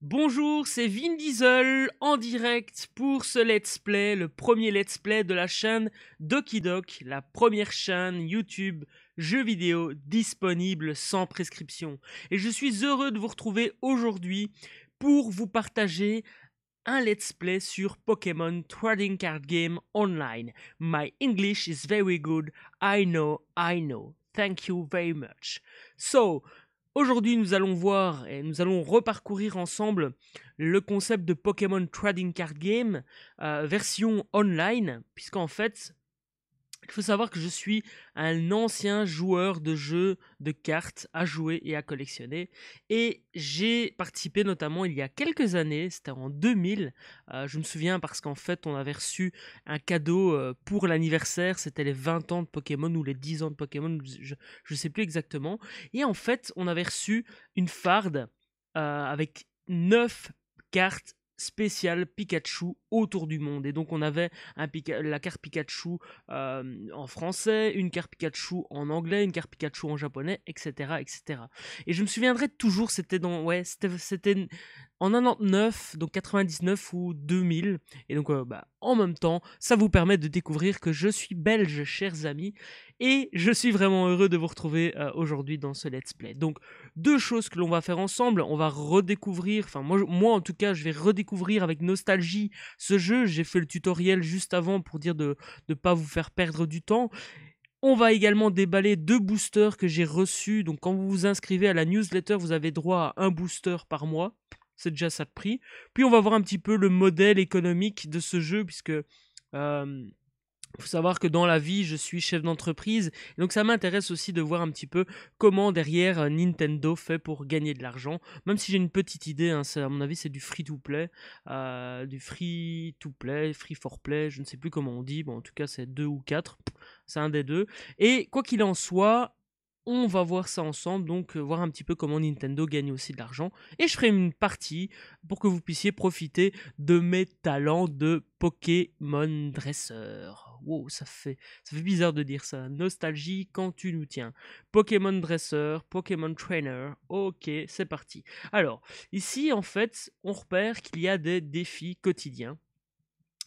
Bonjour, c'est Vin Diesel en direct pour ce let's play, le premier let's play de la chaîne Doki Doc, la première chaîne YouTube jeux vidéo disponible sans prescription. Et je suis heureux de vous retrouver aujourd'hui pour vous partager un let's play sur Pokémon Trading Card Game Online. My English is very good, I know, I know. Thank you very much. So, aujourd'hui, nous allons voir et nous allons reparcourir ensemble le concept de Pokémon Trading Card Game version online, puisqu'en fait, il faut savoir que je suis un ancien joueur de jeux de cartes à jouer et à collectionner. Et j'ai participé notamment il y a quelques années, c'était en 2000. Je me souviens parce qu'en fait, on avait reçu un cadeau pour l'anniversaire. C'était les 20 ans de Pokémon ou les 10 ans de Pokémon, je ne sais plus exactement. Et en fait, on avait reçu une farde avec 9 cartes spéciales Pikachu autour du monde. Et donc, on avait la carte Pikachu en français, une carte Pikachu en anglais, une carte Pikachu en japonais, etc., etc. Et je me souviendrai toujours, c'était en 99, donc 99 ou 2000. Et donc, en même temps, ça vous permet de découvrir que je suis belge, chers amis, et je suis vraiment heureux de vous retrouver aujourd'hui dans ce let's play. Donc, deux choses que l'on va faire ensemble, on va redécouvrir, enfin moi en tout cas, je vais redécouvrir avec nostalgie ce jeu. J'ai fait le tutoriel juste avant pour dire de ne pas vous faire perdre du temps. On va également déballer 2 boosters que j'ai reçus. Donc quand vous vous inscrivez à la newsletter, vous avez droit à un booster par mois. C'est déjà ça de prix. Puis on va voir un petit peu le modèle économique de ce jeu, puisque faut savoir que dans la vie, je suis chef d'entreprise. Et donc ça m'intéresse aussi de voir un petit peu comment derrière Nintendo fait pour gagner de l'argent. Même si j'ai une petite idée, hein, à mon avis c'est du free-to-play. Du free-to-play, free-for-play, je ne sais plus comment on dit. Bon, en tout cas c'est 2 ou 4. C'est un des deux. Et quoi qu'il en soit, on va voir ça ensemble, donc voir un petit peu comment Nintendo gagne aussi de l'argent. Et je ferai une partie pour que vous puissiez profiter de mes talents de Pokémon dresseur. Wow, ça fait bizarre de dire ça. Nostalgie quand tu nous tiens. Pokémon dresseur, Pokémon trainer. Ok, c'est parti. Alors, ici, en fait, on repère qu'il y a des défis quotidiens.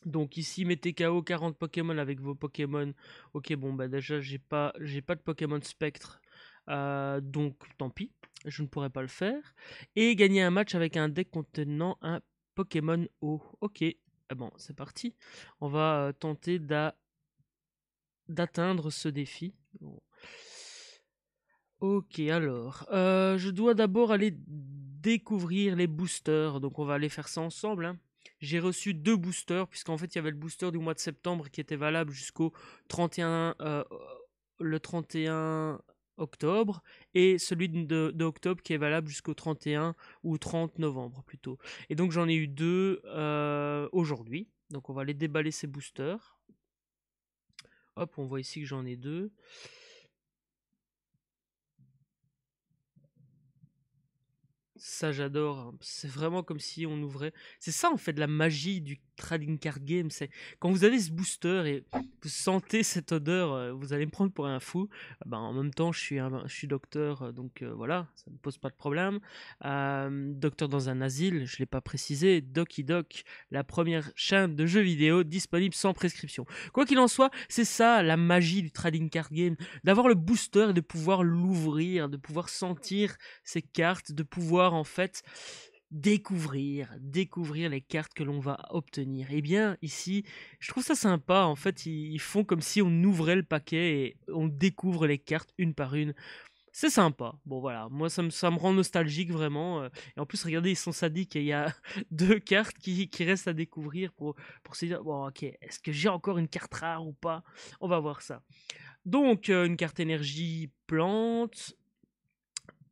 Donc ici, mettez KO 40 Pokémon avec vos Pokémon. Ok, bon, bah déjà, j'ai pas de Pokémon Spectre. Donc, tant pis, je ne pourrai pas le faire. Et gagner un match avec un deck contenant un Pokémon eau. Ok, ah bon, c'est parti. On va tenter d'atteindre ce défi. Bon. Ok, alors, je dois d'abord aller découvrir les boosters, donc on va aller faire ça ensemble, hein. J'ai reçu 2 boosters, puisqu'en fait il y avait le booster du mois de septembre qui était valable jusqu'au 31, le 31 octobre, et celui de octobre qui est valable jusqu'au 31 ou 30 novembre plutôt. Et donc j'en ai eu 2 aujourd'hui, donc on va aller déballer ces boosters. Hop, on voit ici que j'en ai 2. Ça, j'adore, hein. C'est vraiment comme si on ouvrait. C'est ça, en fait, la magie du trading card game. C'est quand vous avez ce booster et vous sentez cette odeur, vous allez me prendre pour un fou. Ben, en même temps, je suis docteur, donc voilà, ça ne pose pas de problème. Docteur dans un asile, je ne l'ai pas précisé. Doki Doc, la première chaîne de jeux vidéo disponible sans prescription. Quoi qu'il en soit, c'est ça la magie du trading card game, d'avoir le booster et de pouvoir l'ouvrir, de pouvoir sentir ces cartes, de pouvoir en fait découvrir les cartes que l'on va obtenir. Et bien ici, je trouve ça sympa. En fait, ils font comme si on ouvrait le paquet et on découvre les cartes une par une. C'est sympa. Bon voilà, moi ça me rend nostalgique vraiment. Et en plus, regardez, ils sont sadiques. Il y a 2 cartes qui restent à découvrir pour se dire, bon ok, est-ce que j'ai encore une carte rare ou pas? On va voir ça. Donc, une carte énergie plante,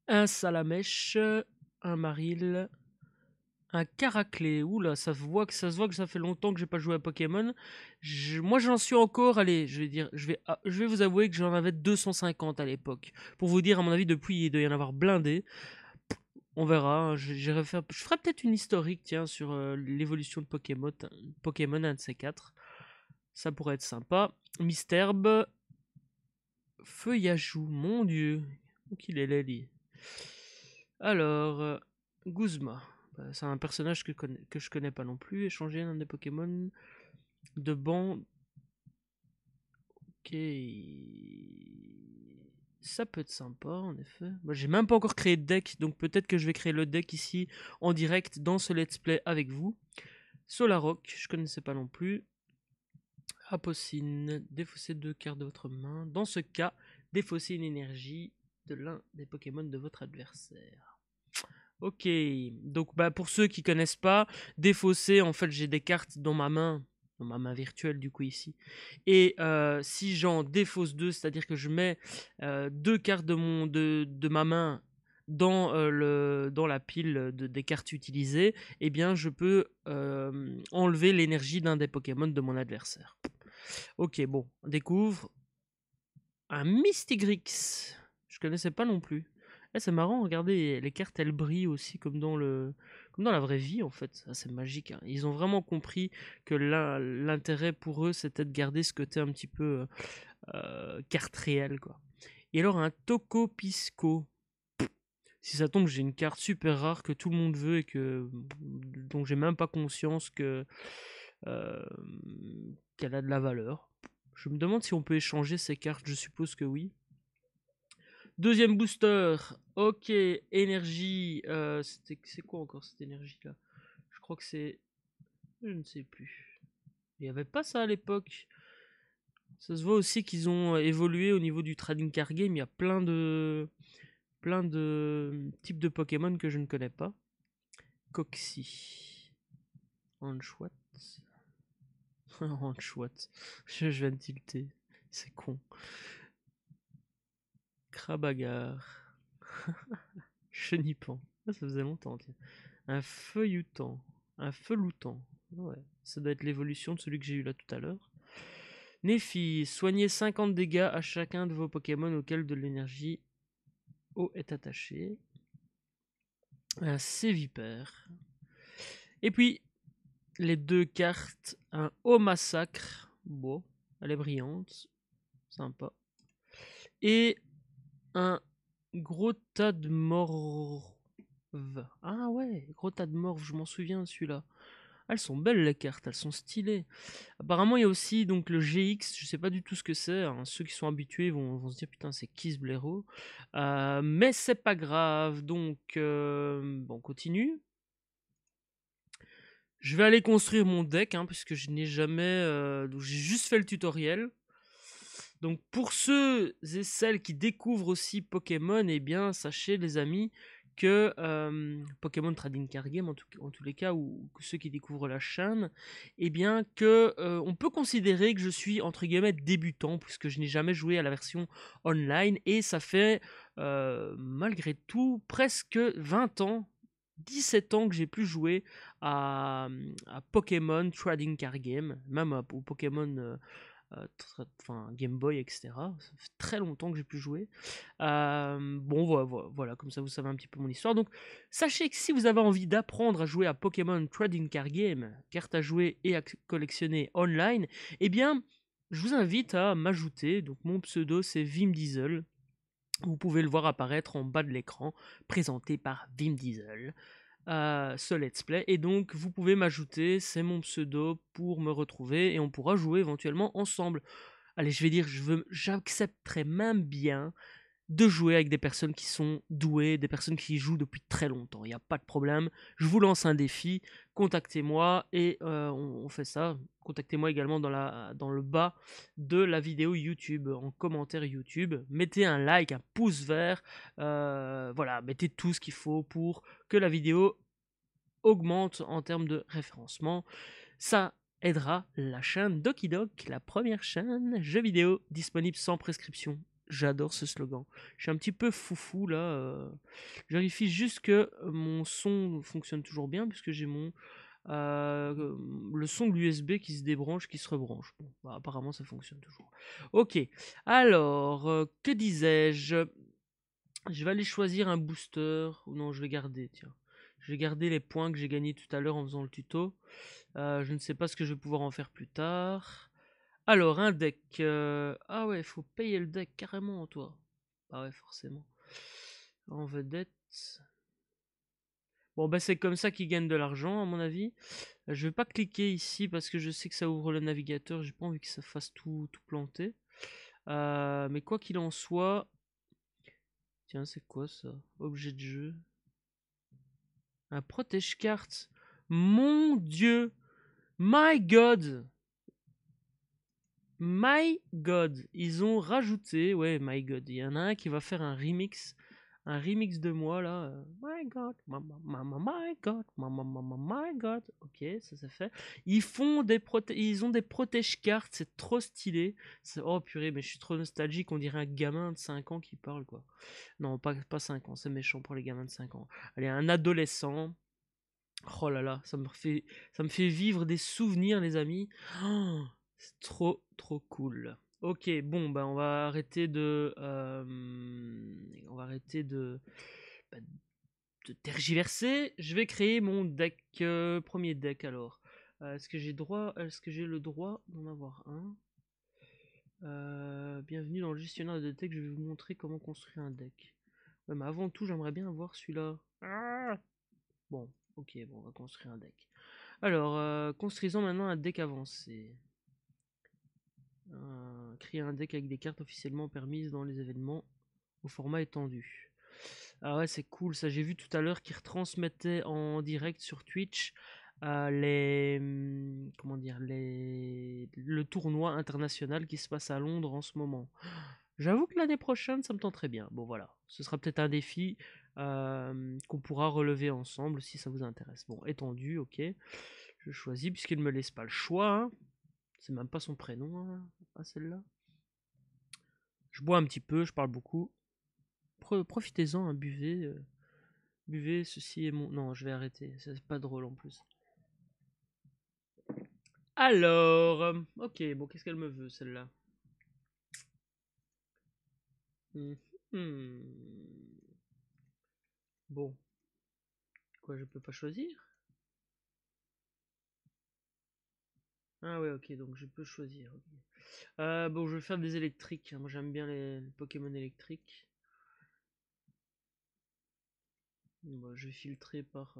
un Salamèche, un Maril, un Caraclé. Oula, ça se voit que ça fait longtemps que j'ai pas joué à Pokémon. Moi, j'en suis encore, allez, je vais vous avouer que j'en avais 250 à l'époque. Pour vous dire, à mon avis, depuis, il doit y en avoir blindé. On verra, hein, je ferai peut-être une historique, tiens, sur l'évolution de Pokémon, un de ces quatre. Ça pourrait être sympa. Misterbe, Feuillajou, mon dieu. Donc il est là, lui. Alors, Guzma. Bah, c'est un personnage que je connais pas non plus. Échanger un des Pokémon de banc. Ok. Ça peut être sympa, en effet. Moi, j'ai même pas encore créé de deck, donc peut-être que je vais créer le deck ici en direct dans ce let's play avec vous. Solarock, je connaissais pas non plus. Apocine, défaussez 2 cartes de votre main. Dans ce cas, défaussez une énergie de l'un des Pokémon de votre adversaire. Ok, donc bah, pour ceux qui connaissent pas, défausser, en fait j'ai des cartes dans ma main virtuelle du coup ici. Et si j'en défausse 2, c'est-à-dire que je mets 2 cartes de ma main dans la pile des cartes utilisées, eh bien je peux enlever l'énergie d'un des Pokémon de mon adversaire. Ok, bon, on découvre un Mystigrix. Je connaissais pas non plus. C'est marrant, regardez, les cartes elles brillent aussi comme dans la vraie vie en fait. C'est magique, hein. Ils ont vraiment compris que l'intérêt pour eux c'était de garder ce côté un petit peu carte réelle quoi. Et alors un Tocopisco. Si ça tombe, j'ai une carte super rare que tout le monde veut et dont j'ai même pas conscience euh, qu'elle a de la valeur. Je me demande si on peut échanger ces cartes, je suppose que oui. Deuxième booster, ok, énergie, c'est quoi encore cette énergie là? Je crois que c'est... Je ne sais plus. Il n'y avait pas ça à l'époque. Ça se voit aussi qu'ils ont évolué au niveau du trading card game, il y a plein de types de Pokémon que je ne connais pas. Coxy. Anchouat. Anchouat. Je viens de tilter. C'est con. Crabagar. Chenipan. Ah, ça faisait longtemps, tiens. Un feuilleton. Un felouton. Ouais, ça doit être l'évolution de celui que j'ai eu là tout à l'heure. Nephi, soignez 50 dégâts à chacun de vos Pokémon auquel de l'énergie eau est attachée. Un Sévipère. Et puis, les 2 cartes. Un Haut Massacre. Bon, elle est brillante. Sympa. Et un Gros tas de morve. Ah ouais, gros tas de morve, je m'en souviens celui-là. Elles sont belles les cartes, elles sont stylées. Apparemment il y a aussi donc le GX, je sais pas du tout ce que c'est, hein. Ceux qui sont habitués vont se dire putain c'est qui ce blaireau. Mais c'est pas grave, donc bon, on continue. Je vais aller construire mon deck, hein, puisque je n'ai jamais... j'ai juste fait le tutoriel. Donc pour ceux et celles qui découvrent aussi Pokémon, eh bien sachez les amis que Pokémon Trading Card Game en tous les cas, ou que ceux qui découvrent la chaîne, eh bien que on peut considérer que je suis entre guillemets débutant puisque je n'ai jamais joué à la version online et ça fait malgré tout presque 20 ans 17 ans que j'ai plus joué à Pokémon Trading Card Game, même au Pokémon Game Boy, etc. Ça fait très longtemps que j'ai plus joué. Bon, voilà, comme ça vous savez un petit peu mon histoire. Donc, sachez que si vous avez envie d'apprendre à jouer à Pokémon Trading Card Game, carte à jouer et à collectionner online, eh bien, je vous invite à m'ajouter. Donc, mon pseudo, c'est Vim Diesel. Vous pouvez le voir apparaître en bas de l'écran, présenté par Vim Diesel. Ce let's play et donc vous pouvez m'ajouter, c'est mon pseudo pour me retrouver et on pourra jouer éventuellement ensemble. Allez, je vais dire, j'accepterais même bien de jouer avec des personnes qui sont douées, des personnes qui jouent depuis très longtemps. Il n'y a pas de problème. Je vous lance un défi. Contactez-moi et on fait ça. Contactez-moi également dans le bas de la vidéo YouTube, en commentaire YouTube. Mettez un like, un pouce vert. Voilà, mettez tout ce qu'il faut pour que la vidéo augmente en termes de référencement. Ça aidera la chaîne Dokidok, la première chaîne jeux vidéo disponible sans prescription. J'adore ce slogan. Je suis un petit peu foufou là. Je vérifie juste que mon son fonctionne toujours bien puisque j'ai le son de l'USB qui se débranche, qui se rebranche. Bon, bah, apparemment ça fonctionne toujours. Ok. Alors, que disais-je? Je vais aller choisir un booster. Ou non, je vais garder, tiens. Je vais garder les points que j'ai gagnés tout à l'heure en faisant le tuto. Je ne sais pas ce que je vais pouvoir en faire plus tard. Alors, un deck. Ah ouais, il faut payer le deck carrément, toi. Ah ouais, forcément. En vedette. Bon, bah c'est comme ça qu'ils gagnent de l'argent, à mon avis. Je vais pas cliquer ici parce que je sais que ça ouvre le navigateur. J'ai pas envie que ça fasse tout planter. Mais quoi qu'il en soit... Tiens, c'est quoi ça? Objet de jeu. Un protège carte. Mon Dieu! My God! My God! Ils ont rajouté... Ouais, My God. Il y en a un qui va faire un remix. Un remix de moi, là. My God, my God, my God. Ok, ça c'est fait. Ils ont des protège-cartes, c'est trop stylé. Oh purée, mais je suis trop nostalgique, on dirait un gamin de 5 ans qui parle, quoi. Non, pas 5 ans, c'est méchant pour les gamins de 5 ans. Allez, un adolescent. Oh là là, ça me fait vivre des souvenirs, les amis. Oh, c'est trop cool. Ok, bon, bah on va arrêter bah, de tergiverser. Je vais créer mon deck, premier deck alors. Est-ce que j'ai le droit d'en avoir un? Bienvenue dans le gestionnaire de deck. Je vais vous montrer comment construire un deck. Ouais, mais avant tout, j'aimerais bien avoir celui-là. Ah, bon, ok, bon, on va construire un deck. Alors, construisons maintenant un deck avancé. Créer un deck avec des cartes officiellement permises dans les événements au format étendu. Ah ouais, c'est cool ça. J'ai vu tout à l'heure qu'ils retransmettaient en direct sur Twitch comment dire, le tournoi international qui se passe à Londres en ce moment. J'avoue que l'année prochaine, ça me tente très bien. Bon voilà, ce sera peut-être un défi qu'on pourra relever ensemble si ça vous intéresse. Bon, étendu, ok. Je choisis puisqu'il ne me laisse pas le choix. Hein. C'est même pas son prénom, hein, à celle-là. Je bois un petit peu, je parle beaucoup. Profitez-en, hein, buvez. Buvez, ceci est mon... Non, je vais arrêter, c'est pas drôle en plus. Alors, ok, bon, qu'est-ce qu'elle me veut, celle-là? Hmm. Bon, quoi, je peux pas choisir? Ah ouais, ok, donc je peux choisir. Ok. Bon, je vais faire des électriques. Moi, j'aime bien les Pokémon électriques. Bon, je vais filtrer par...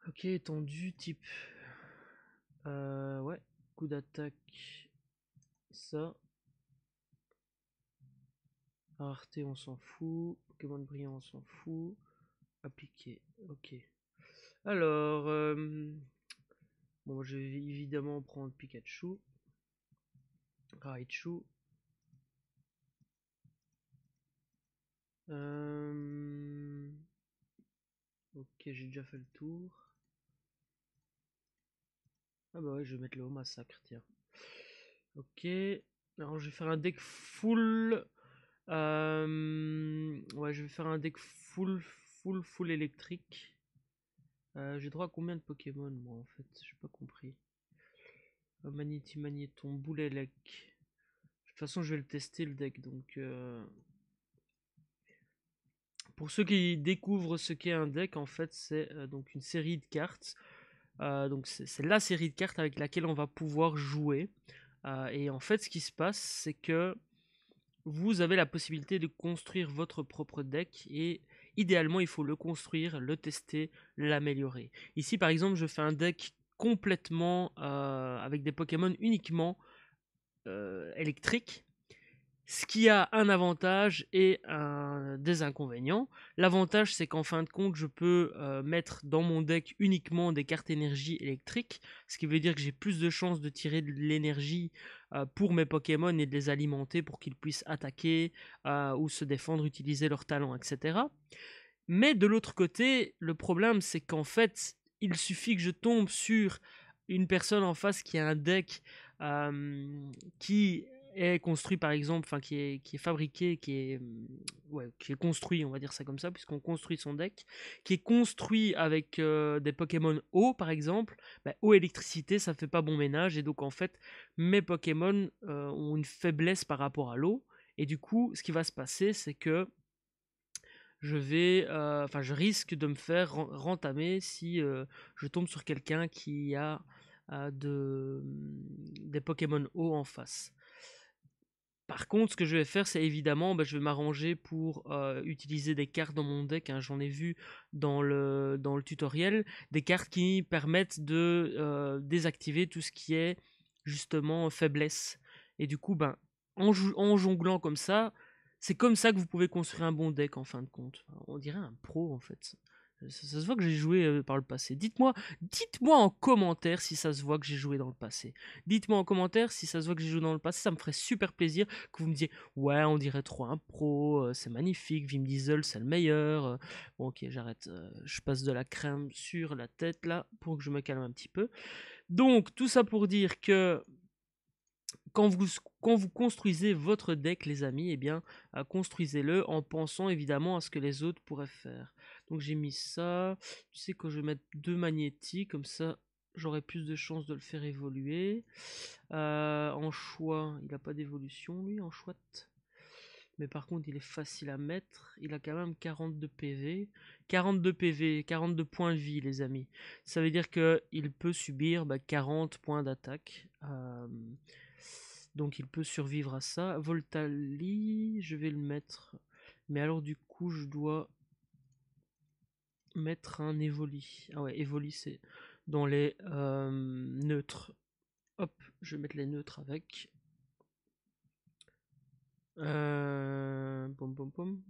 Ok, étendu, type... ouais, coup d'attaque, ça. Rareté, on s'en fout. Pokémon brillant, on s'en fout. Appliquer, ok. Alors, bon, je vais évidemment prendre Pikachu. Raichu. Ok, j'ai déjà fait le tour. Ah bah ouais, je vais mettre le haut massacre, tiens. Ok. Alors, je vais faire un deck full... ouais, je vais faire un deck full électrique. J'ai droit à combien de Pokémon, moi, en fait? J'ai pas compris. Manity Magnéton, Boulelec. De toute façon, je vais le tester, le deck, donc... Pour ceux qui découvrent ce qu'est un deck, en fait, c'est donc une série de cartes. Donc c'est la série de cartes avec laquelle on va pouvoir jouer. Et en fait, ce qui se passe, c'est que vous avez la possibilité de construire votre propre deck et idéalement, il faut le construire, le tester, l'améliorer. Ici, par exemple, je fais un deck complètement avec des Pokémon uniquement électriques. Ce qui a un avantage et des inconvénients. L'avantage, c'est qu'en fin de compte, je peux mettre dans mon deck uniquement des cartes énergie électrique, ce qui veut dire que j'ai plus de chances de tirer de l'énergie pour mes Pokémon et de les alimenter pour qu'ils puissent attaquer ou se défendre, utiliser leurs talents, etc. Mais de l'autre côté, le problème, c'est qu'en fait, il suffit que je tombe sur une personne en face qui a un deck qui est construit par exemple, enfin qui est fabriqué, qui est construit, on va dire ça comme ça, puisqu'on construit son deck, qui est construit avec des Pokémon eau par exemple, bah, eau électricité ça fait pas bon ménage et donc en fait mes Pokémon ont une faiblesse par rapport à l'eau et du coup ce qui va se passer c'est que je risque de me faire rentamer si je tombe sur quelqu'un qui a des Pokémon eau en face. Par contre, ce que je vais faire, c'est évidemment, je vais m'arranger pour utiliser des cartes dans mon deck, hein. J'en ai vu dans le tutoriel, des cartes qui permettent de désactiver tout ce qui est justement faiblesse. Et du coup, en jonglant comme ça, c'est comme ça que vous pouvez construire un bon deck en fin de compte. On dirait un pro en fait. Ça se voit que j'ai joué par le passé. Dites-moi en commentaire si ça se voit que j'ai joué dans le passé. Dites-moi en commentaire si ça se voit que j'ai joué dans le passé. Ça me ferait super plaisir que vous me disiez ouais, on dirait trop un pro, c'est magnifique, Vim Diesel c'est le meilleur. Bon, ok, j'arrête. Je passe de la crème sur la tête là pour que je me calme un petit peu. Donc, tout ça pour dire que quand vous, quand vous construisez votre deck, les amis, eh bien, construisez-le en pensant évidemment à ce que les autres pourraient faire. Donc j'ai mis ça. Tu sais que je vais mettre 2 magnétiques, comme ça j'aurai plus de chances de le faire évoluer. En choix, il n'a pas d'évolution lui, en chouette. Mais par contre, il est facile à mettre. Il a quand même 42 PV. 42 PV, 42 points de vie, les amis. Ça veut dire qu'il peut subir 40 points d'attaque. Donc il peut survivre à ça. Voltali, je vais le mettre. Mais alors du coup, je dois mettre un Evoli. Ah ouais, Evoli, c'est dans les neutres. Hop, je vais mettre les neutres avec. Pom pom pom.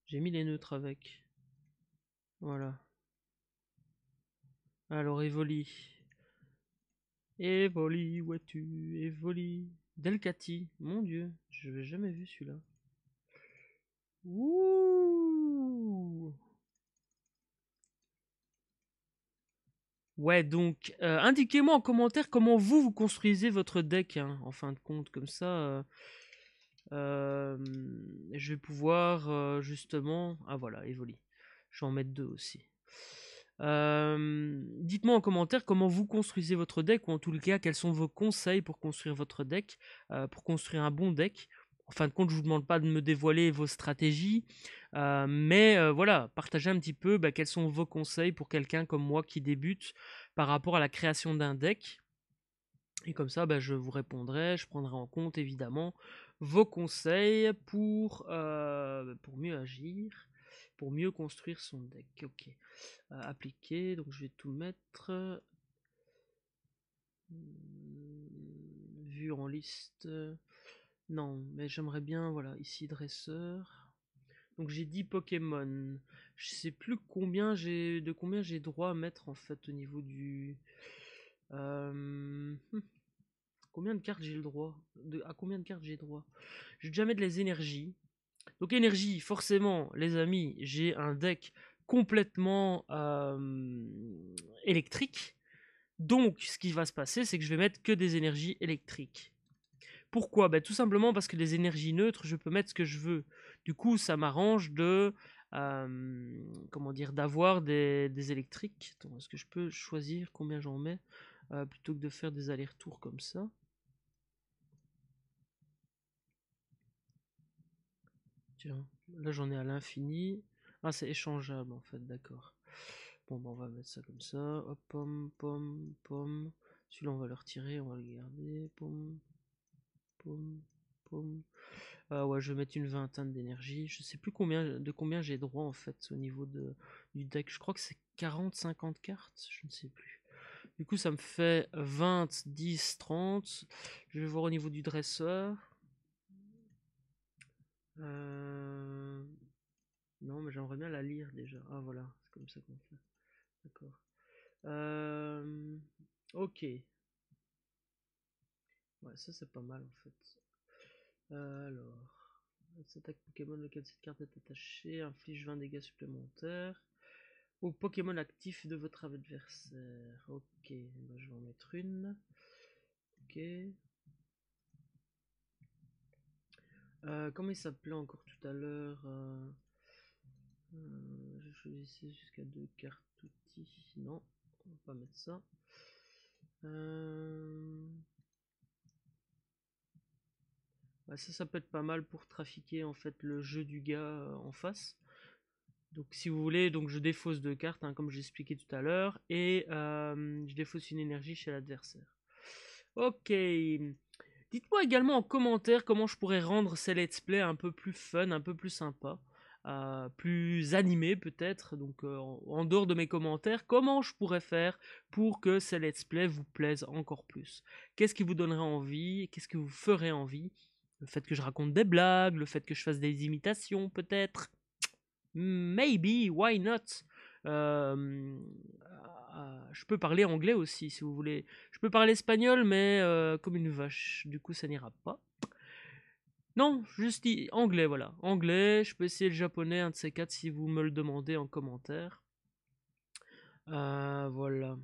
J'ai mis les neutres avec. Voilà. Alors, Evoli. Evoli, où es-tu? Evoli. Delcati. Mon dieu, je l'avais jamais vu celui-là. Ouh. Ouais, donc, indiquez-moi en commentaire comment vous construisez votre deck, hein, en fin de compte. Comme ça, je vais pouvoir, justement... Ah voilà, Evoli. Je vais en mettre 2 aussi. Dites-moi en commentaire comment vous construisez votre deck, ou en tout cas, quels sont vos conseils pour construire votre deck, pour construire un bon deck. En fin de compte, je vous demande pas de me dévoiler vos stratégies, mais voilà, partagez un petit peu quels sont vos conseils pour quelqu'un comme moi qui débute par rapport à la création d'un deck. Et comme ça, je vous répondrai, je prendrai en compte évidemment vos conseils pour mieux agir, pour mieux construire son deck. Ok. Appliquer, donc je vais tout mettre. Vue en liste. Non, mais j'aimerais bien, voilà, ici dresseur. Donc j'ai 10 Pokémon. Je sais plus combien de combien j'ai droit à mettre en fait au niveau du. Combien de cartes j'ai le droit à combien de cartes j'ai droit? Je vais déjà mettre les énergies. Donc énergie, forcément, les amis, j'ai un deck complètement électrique. Donc, ce qui va se passer, c'est que je vais mettre que des énergies électriques. Pourquoi? Tout simplement parce que les énergies neutres, je peux mettre ce que je veux. Du coup, ça m'arrange de... comment dire? D'avoir des électriques. Attends, est-ce que je peux choisir combien j'en mets plutôt que de faire des allers-retours comme ça? Tiens, là j'en ai à l'infini. Ah, c'est échangeable en fait, d'accord. Bon, on va mettre ça comme ça. Hop, pom, pom, pom. Celui-là, on va le retirer, on va le garder. Pom, pom, pom. Ouais, je vais mettre une vingtaine d'énergie. Je sais plus combien j'ai droit en fait au niveau du deck. Je crois que c'est 40-50 cartes, je ne sais plus. Du coup, ça me fait 20, 10, 30. Je vais voir au niveau du dresseur. Non, mais j'aimerais bien la lire déjà. Ah voilà, c'est comme ça qu'on fait. D'accord. Ok. Ouais, ça c'est pas mal en fait. Alors. Cette attaque Pokémon lequel cette carte est attachée inflige 20 dégâts supplémentaires au Pokémon actif de votre adversaire. Ok, je vais en mettre une. Ok. Comment il s'appelait encore tout à l'heure je choisissais jusqu'à 2 cartes outils. Non, on va pas mettre ça. Ça peut être pas mal pour trafiquer en fait le jeu du gars en face. Donc si vous voulez, donc je défausse 2 cartes, hein, comme j'ai expliqué tout à l'heure, et je défausse une énergie chez l'adversaire. Ok. Dites-moi également en commentaire comment je pourrais rendre ces let's play un peu plus fun, un peu plus sympa, plus animé peut-être. Donc en dehors de mes commentaires, comment je pourrais faire pour que ces let's play vous plaisent encore plus? Qu'est-ce qui vous donnerait envie? Qu'est-ce que vous ferait envie? Le fait que je raconte des blagues, le fait que je fasse des imitations peut-être? Maybe, why not? Je peux parler anglais aussi si vous voulez. Je peux parler espagnol, mais comme une vache. Du coup, ça n'ira pas. Non, juste anglais, voilà. Anglais, je peux essayer le japonais, un de ces quatre, si vous me le demandez en commentaire. Voilà.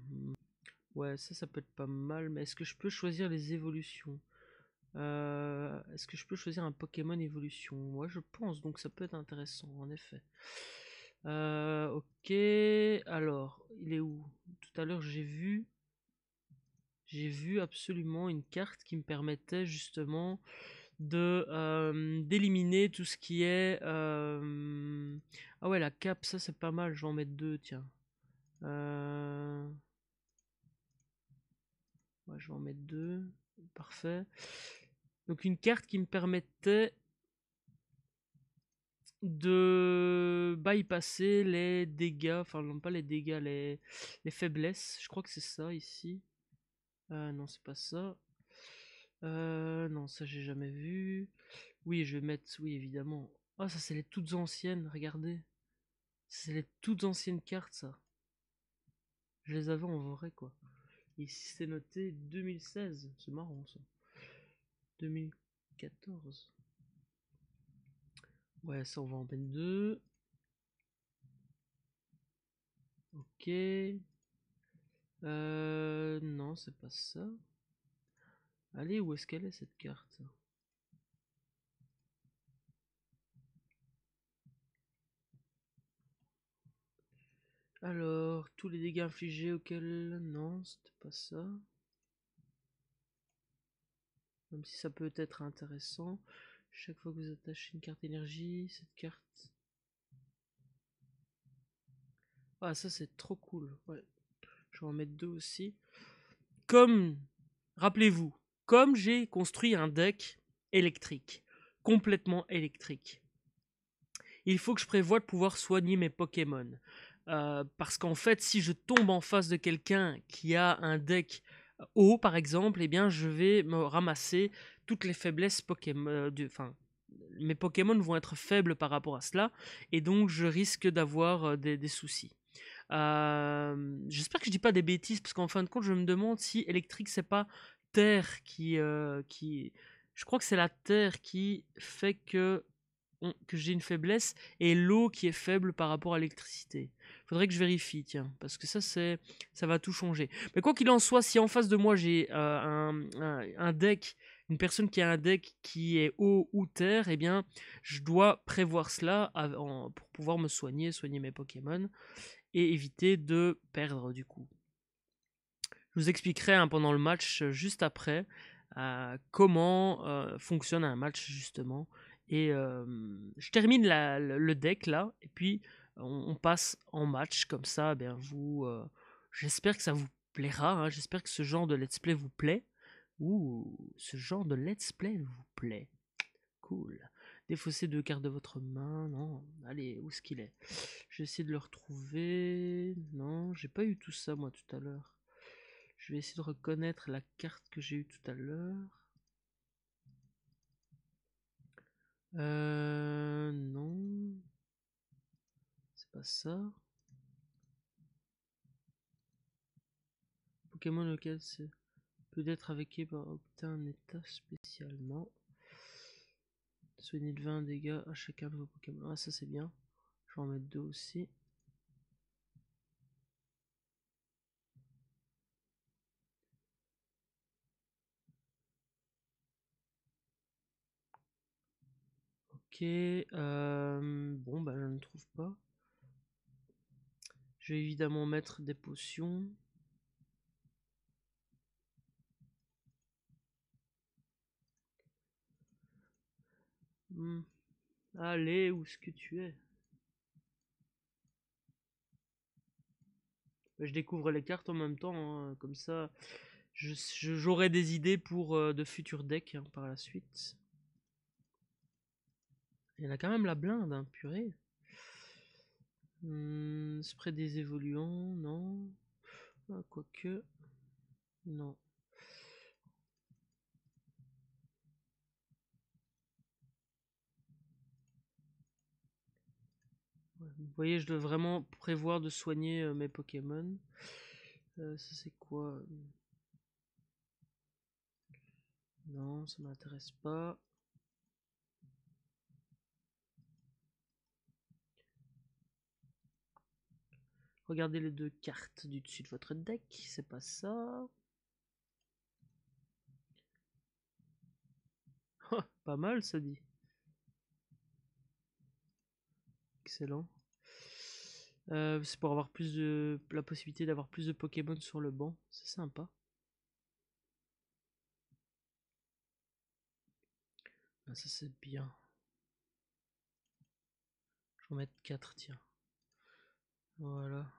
Ouais, ça peut être pas mal, mais est-ce que je peux choisir les évolutions? Est-ce que je peux choisir un Pokémon évolution? Ouais, je pense, donc ça peut être intéressant, en effet. Ok, alors, il est où? Tout à l'heure, j'ai vu absolument une carte qui me permettait justement de d'éliminer tout ce qui est... Ah ouais, la cape, ça c'est pas mal, je vais en mettre deux, tiens. Ouais, je vais en mettre deux, parfait. Donc une carte qui me permettait de bypasser les dégâts, enfin non pas les dégâts, les faiblesses, je crois que c'est ça ici. Non, c'est pas ça. Non, ça j'ai jamais vu. Oui, je vais mettre, oui évidemment. Ah, ça c'est les toutes anciennes, regardez. C'est les toutes anciennes cartes, ça. Je les avais en vrai, quoi. Ici c'est noté 2016, c'est marrant ça. 2014. Ouais, ça on va en mettre deux. Ok. Non, c'est pas ça. Allez, où est-ce qu'elle est cette carte? Alors, tous les dégâts infligés auxquels... Non, c'était pas ça. Même si ça peut être intéressant. Chaque fois que vous attachez une carte énergie, cette carte... Ah, ça c'est trop cool. Ouais. Je vais en mettre deux aussi. Comme, rappelez-vous, comme j'ai construit un deck électrique, complètement électrique, il faut que je prévoie de pouvoir soigner mes Pokémon. Parce qu'en fait, si je tombe en face de quelqu'un qui a un deck haut, par exemple, eh bien, je vais me ramasser toutes les faiblesses Pokémon. Enfin, mes Pokémon vont être faibles par rapport à cela, et donc je risque d'avoir des soucis. J'espère que je dis pas des bêtises, parce qu'en fin de compte, je me demande si électrique, c'est pas terre qui... Je crois que c'est la terre qui fait que j'ai une faiblesse et l'eau qui est faible par rapport à l'électricité. Faudrait que je vérifie, tiens, parce que ça va tout changer. Mais quoi qu'il en soit, si en face de moi j'ai un deck, une personne qui a un deck qui est eau ou terre, eh bien, je dois prévoir cela pour pouvoir me soigner mes Pokémon et éviter de perdre du coup. Je vous expliquerai pendant le match juste après comment fonctionne un match justement. Et je termine le deck là, et puis on passe en match comme ça. Ben j'espère que ça vous plaira. Hein, j'espère que ce genre de let's play vous plaît. Ouh, ce genre de let's play vous plaît. Cool. Défaussez deux cartes de votre main. Non, allez, où est-ce qu'il est? Je vais essayer de le retrouver. Non, j'ai pas eu tout ça moi tout à l'heure. Je vais essayer de reconnaître la carte que j'ai eue tout à l'heure. Non. C'est pas ça. Pokémon auquel c'est peut-être avec par obtenir un état spécial. Non. Soignez de 20 dégâts à chacun de vos Pokémon. Ah, ça c'est bien. Je vais en mettre deux aussi. Ok. Bon, bah je ne trouve pas. Je vais évidemment mettre des potions. Allez, où est-ce que tu es? Je découvre les cartes en même temps, hein, comme ça J'aurai des idées pour de futurs decks hein, par la suite. Il y en a quand même la blinde, hein, purée. Spray des évoluants, non. Ah, quoique. Non. Ouais, vous voyez, je dois vraiment prévoir de soigner mes Pokémon. Ça c'est quoi? Non, ça m'intéresse pas. Regardez les deux cartes du dessus de votre deck, c'est pas ça. Pas mal ça dit. Excellent. C'est pour avoir plus de la possibilité d'avoir plus de Pokémon sur le banc, c'est sympa. Ah, ça c'est bien. Je vais en mettre 4, tiens. Voilà.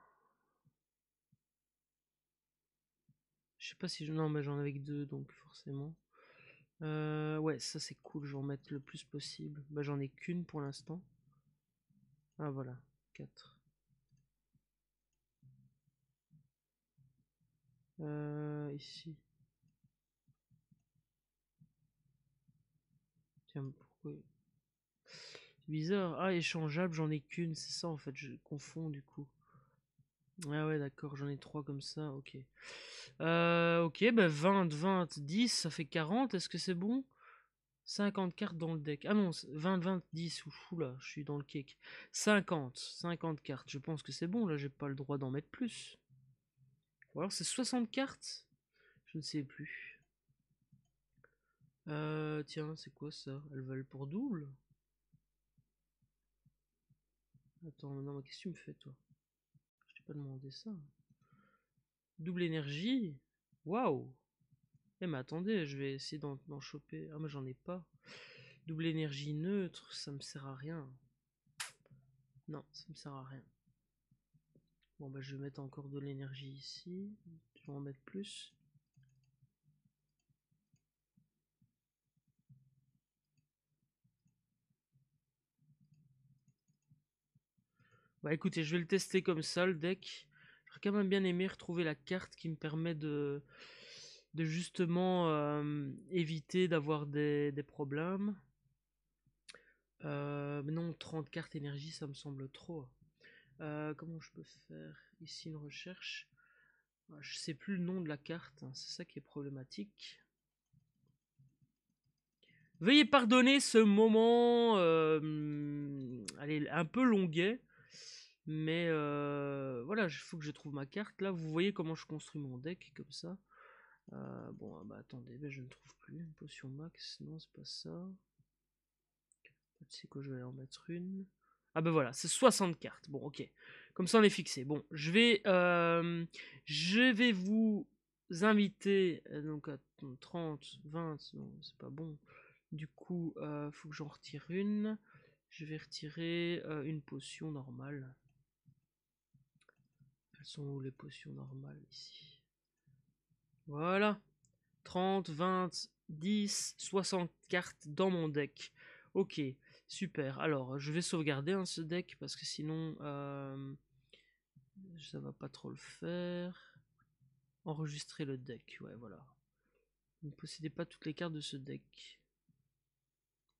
Je sais pas si je... Non, mais j'en avais que 2, donc forcément. Ouais, ça c'est cool, je vais en mettre le plus possible. Bah j'en ai qu'une pour l'instant. Ah voilà, 4. Ici. Tiens, pourquoi... C'est bizarre. Ah, échangeable, j'en ai qu'une, c'est ça en fait, je confonds du coup. Ah ouais, d'accord, j'en ai 3 comme ça, ok. Ok, bah 20, 20, 10, ça fait 40, est-ce que c'est bon? 50 cartes dans le deck. Ah non, 20, 20, 10, oula, je suis dans le cake. 50, 50 cartes, je pense que c'est bon, là j'ai pas le droit d'en mettre plus. Ou alors c'est 60 cartes? Je ne sais plus. Tiens, c'est quoi ça? Elles valent pour double? Attends, non, mais qu'est-ce que tu me fais toi? Je t'ai pas demandé ça. Double énergie? Waouh! Eh mais attendez, je vais essayer d'en choper. Ah mais j'en ai pas. Double énergie neutre, ça me sert à rien. Non, ça me sert à rien. Bon bah je vais mettre encore de l'énergie ici. Je vais en mettre plus. Bah écoutez, je vais le tester comme ça le deck. J'aurais quand même bien aimé retrouver la carte qui me permet de justement éviter d'avoir des problèmes. Mais non, 30 cartes énergie, ça me semble trop. Comment je peux faire ici une recherche? Je sais plus le nom de la carte, hein, c'est ça qui est problématique. Veuillez pardonner ce moment allez, un peu longuet, mais voilà, il faut que je trouve ma carte. Là, vous voyez comment je construis mon deck, comme ça. Bon, bah attendez, mais je ne trouve plus. Une potion max, non, c'est pas ça. C'est quoi, je vais en mettre une. Ah ben voilà, c'est 60 cartes. Bon, ok. Comme ça, on est fixé. Bon, je vais vous inviter. Donc, à 30, 20, non, c'est pas bon. Du coup, faut que j'en retire une. Je vais retirer une potion normale. Elles sont où les potions normales ici? Voilà. 30, 20, 10, 60 cartes dans mon deck. Ok, super. Alors, je vais sauvegarder hein, ce deck parce que sinon, ça va pas trop le faire. Enregistrer le deck, ouais, voilà. Vous ne possédez pas toutes les cartes de ce deck.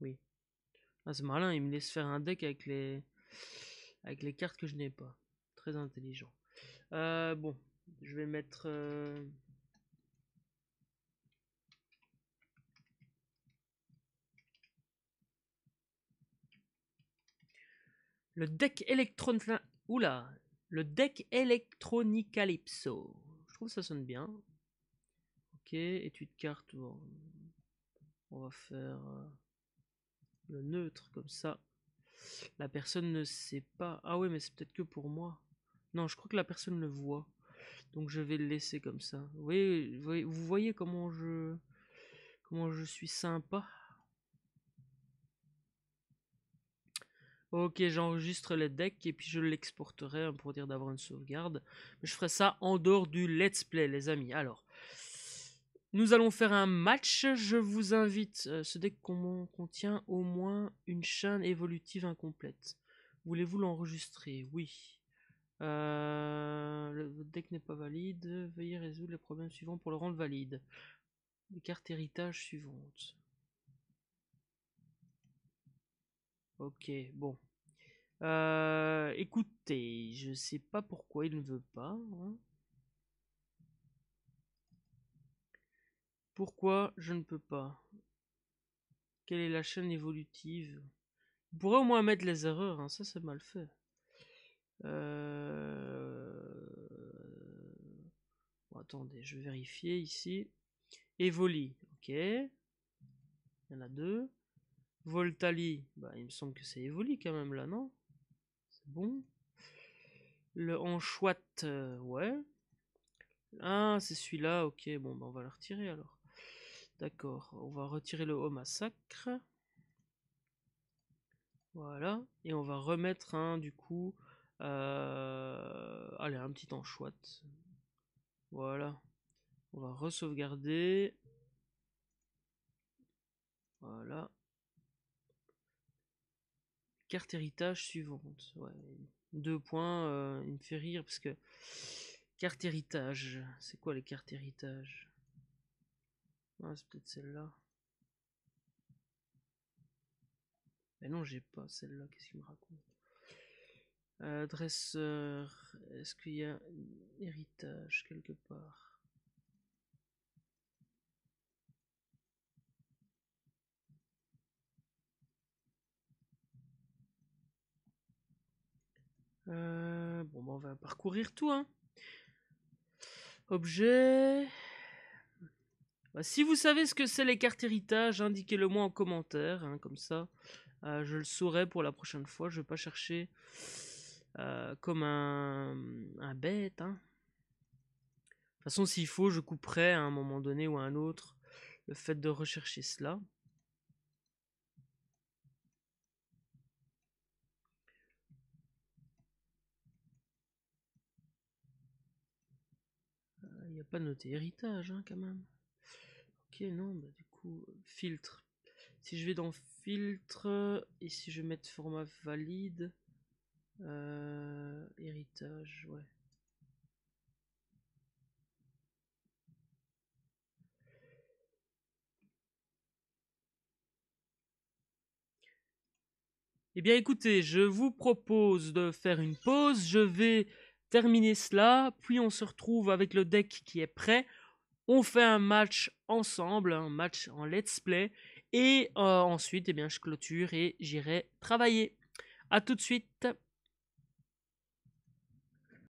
Oui. Ah, c'est malin, il me laisse faire un deck avec les cartes que je n'ai pas. Très intelligent. Bon, je vais mettre... le deck Oula, le deck Electronicalypso. Je trouve que ça sonne bien. Ok, étude carte. Bon, on va faire le neutre comme ça. La personne ne sait pas. Ah ouais, mais c'est peut-être que pour moi. Non, je crois que la personne le voit. Donc je vais le laisser comme ça. Vous voyez comment je suis sympa. Ok, j'enregistre le deck et puis je l'exporterai pour dire d'avoir une sauvegarde. Mais je ferai ça en dehors du let's play, les amis. Alors, Nous allons faire un match. Je vous invite. Ce deck contient au moins une chaîne évolutive incomplète. Voulez-vous l'enregistrer? Oui. Le deck n'est pas valide. Veuillez résoudre les problèmes suivants pour le rendre valide. Les cartes héritage suivantes. Ok, bon. Écoutez, je sais pas pourquoi il ne veut pas. Hein. Pourquoi je ne peux pas? Quelle est la chaîne évolutive? On pourrait au moins mettre les erreurs, hein. Ça c'est mal fait. Bon, attendez, je vais vérifier ici. Evoli, ok. Il y en a deux. Voltali, bah, il me semble que c'est Evoli quand même là, non? C'est bon. Le Anchouette, ouais. Ah, c'est celui-là, ok. Bon, bah, on va le retirer alors. D'accord, on va retirer le haut massacre. Voilà, et on va remettre un du coup. Allez, un petit Anchouette. Voilà, on va re-sauvegarder. Voilà. Carte héritage suivante. Ouais. 2 points, il me fait rire parce que. Carte héritage. C'est quoi les cartes héritage? Ah, c'est peut-être celle-là. Mais non, j'ai pas celle-là. Qu'est-ce qu'il me raconte? Dresseur. Est-ce qu'il y a un héritage quelque part? Bon, bah, on va parcourir tout, hein. Objet. Bah, si vous savez ce que c'est les cartes héritage, indiquez-le moi en commentaire, hein, comme ça. Je le saurai pour la prochaine fois. Je vais pas chercher comme un bête. Hein. De toute façon, s'il faut, je couperai à un moment donné ou à un autre le fait de rechercher cela. Il n'y a pas noté héritage, hein, quand même. Ok, non, bah du coup, filtre. Si je vais dans filtre, et si je vais mettre format valide, héritage, ouais. Eh bien écoutez, je vous propose de faire une pause, je vais terminer cela, puis on se retrouve avec le deck qui est prêt, on fait un match ensemble, un match en let's play, et ensuite eh bien, je clôture et j'irai travailler. A tout de suite.